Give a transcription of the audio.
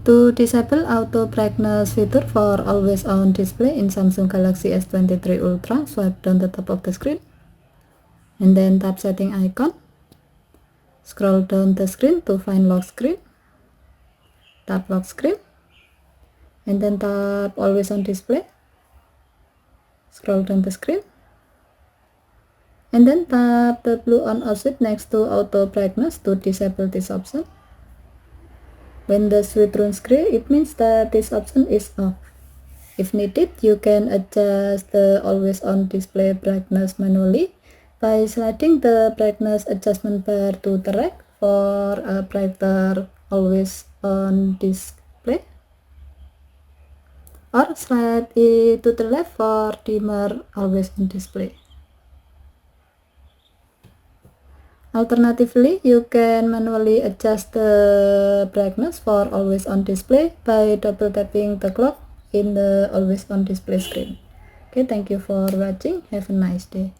To disable auto brightness feature for always on display in Samsung Galaxy S23 Ultra, swipe down the top of the screen and then tap setting icon. Scroll down the screen to find lock screen. Tap lock screen and then tap always on display. Scroll down the screen and then tap the blue on off switch next to auto brightness to disable this option. When the switch turns gray, it means that this option is off. If needed, you can adjust the always on display brightness manually by sliding the brightness adjustment bar to the right for a brighter always on display, or slide it to the left for dimmer always on display. Alternatively, you can manually adjust the brightness for always on display by double tapping the clock in the always on display screen. Okay, thank you for watching. Have a nice day.